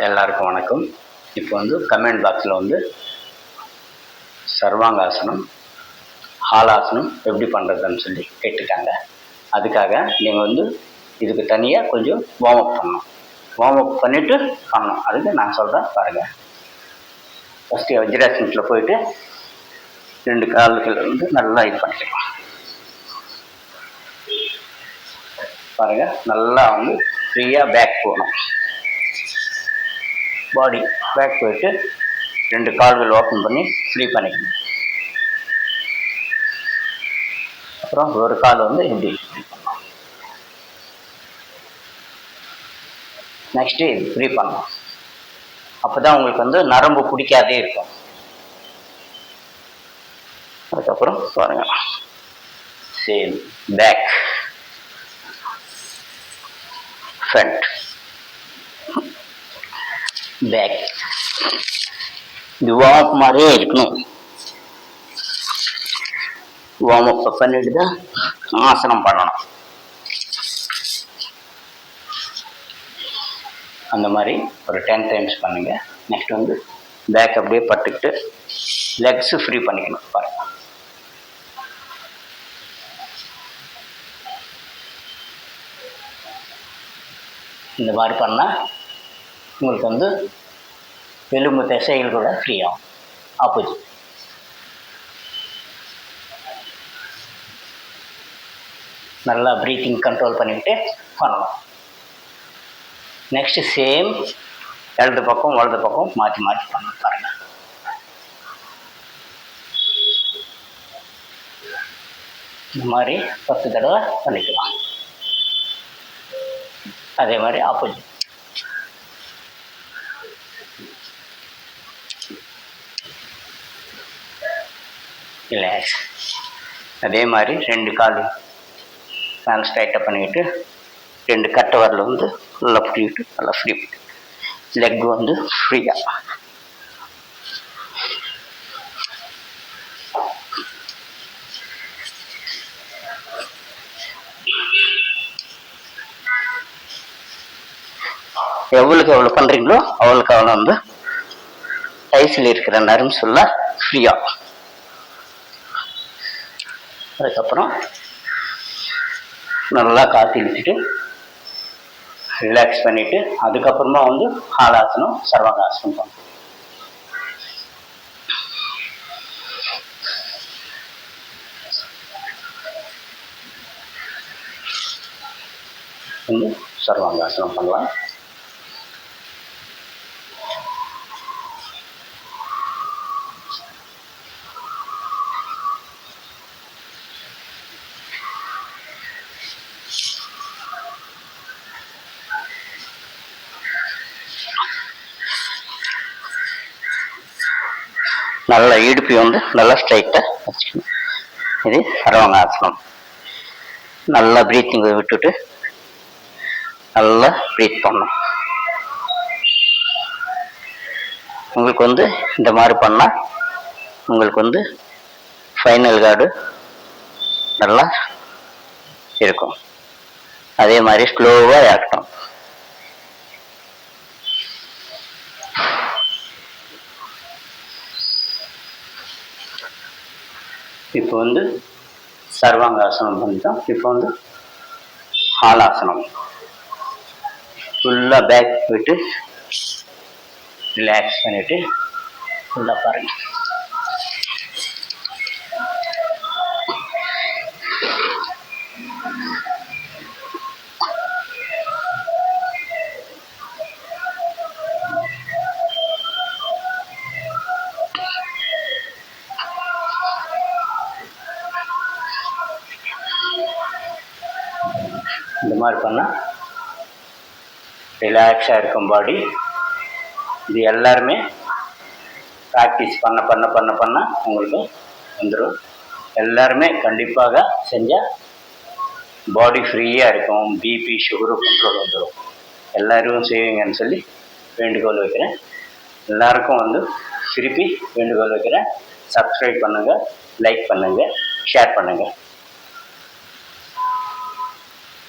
எல்லாருக்கும் வணக்கம். இப்போ கமெண்ட் பாக்ஸில் சர்வாங்காசனம், ஹாலாசனம் எப்படி பண்ணுறதுன்னு சொல்லி கேட்டுட்டாங்க. அதுக்காக நீங்கள் இதுக்கு தனியாக கொஞ்சம் வார்ம் அப் பண்ணணும். வார்ம் அப் பண்ணிவிட்டு பண்ணணும். அதுக்கு நான் சொல்கிறேன் பாருங்கள். ஃபஸ்ட்டு வஜ்ராசனத்தில் போயிட்டு 2 கால்கள் நல்லா இது பண்ணிக்கலாம். பாருங்கள், நல்லா ஃப்ரீயாக பேக் போகணும். பாடி பேக் போயிட்டு 2 கால்கள் ஓப்பன் பண்ணி ஃப்ரீ பண்ணிக்கணும். அப்புறம் ஒரு கால் இப்படி பண்ணணும். நெக்ஸ்ட்டு ஃப்ரீ பண்ணணும். அப்போ தான் உங்களுக்கு நரம்பு பிடிக்காதே இருக்கும். அதுக்கப்புறம் பாருங்கள், சேம் பேக், ஃப்ரண்ட், பேக். இது வார்ம் அப் மாதிரியே இருக்கணும். வார்ம் அப் பண்ணிட்டு தான் ஆசனம் பண்ணணும். அந்த மாதிரி ஒரு 10 டைம்ஸ் பண்ணுங்க. நெக்ஸ்ட் பேக் அப்படியே பட்டுக்கிட்டு லெக்ஸு ஃப்ரீ பண்ணிக்கணும். பாருங்க, இந்த மாதிரி பண்ணால் உங்களுக்கு எலும்பு தசைகள் கூட ஃப்ரீ ஆகும். ஆப்போசிட் நல்லா ப்ரீத்திங் கண்ட்ரோல் பண்ணிக்கிட்டு பண்ணணும். நெக்ஸ்ட்டு சேம் இடது பக்கம் வலது பக்கம் மாற்றி மாற்றி பண்ணணும். பாருங்கள், இந்த மாதிரி 10 தடவை பண்ணிக்கலாம். அதே மாதிரி ஆப்போசிட். ரிலாக்ஸ். அதே மாதிரி 2 கால் மேலே ஸ்ட்ரைட்டாக பண்ணிக்கிட்டு 2 கட்டை வரல நல்லா ஃப்ரீட்டு நல்லா ஃப்ரீ. லெக் ஃப்ரீயாக. எவ்வளோக்கு எவ்வளோ பண்ணுறீங்களோ அவ்வளோக்கு அவ்வளோ டைஸில் இருக்கிற நரம்பு ஃபுல்லாக ஃப்ரீயாக. அதுக்கப்புறம் நல்லா காற்று இழுத்துட்டு ரிலாக்ஸ் பண்ணிவிட்டு அதுக்கப்புறமா ஹாலாசனம், சர்வாங்காசனம் பண்ணணும். சர்வாங்காசனம் பண்ணலாம். நல்லா இடுப்பி நல்லா ஸ்ட்ரைட்டாக வச்சுக்கணும். இது சர்வாங்காசனம். நல்லா ப்ரீத்திங் விட்டுட்டு நல்லா ப்ரீத் பண்ணணும். உங்களுக்கு இந்த மாதிரி பண்ணால் உங்களுக்கு ஃபைனல் கார்டு நல்லா இருக்கும். அதே மாதிரி ஸ்லோவாக இறக்கணும். இப்போ சர்வாங்காசனம் பண்ணிட்டோம். இப்போ ஹாலாசனம். ஃபுல்லாக பேக் போயிட்டு ரிலாக்ஸ் பண்ணிவிட்டு ஃபுல்லாக பாருங்கள். இந்த மாதிரி பண்ணால் ரிலாக்ஸாக இருக்கும் பாடி. இது எல்லாருமே ப்ராக்டிஸ் பண்ண பண்ண பண்ண பண்ண உங்களுக்கு வந்துடும். எல்லாருமே கண்டிப்பாக செஞ்சால் பாடி ஃப்ரீயாக இருக்கும். பிபி, சுகரு கண்ட்ரோல் வந்துடும். எல்லோரும் செய்வீங்கன்னு சொல்லி வேண்டுகோள் வைக்கிறேன். எல்லாருக்கும் திருப்பி வேண்டுகோள் வைக்கிறேன். சப்ஸ்கிரைப் பண்ணுங்கள், லைக் பண்ணுங்கள், ஷேர் பண்ணுங்கள்.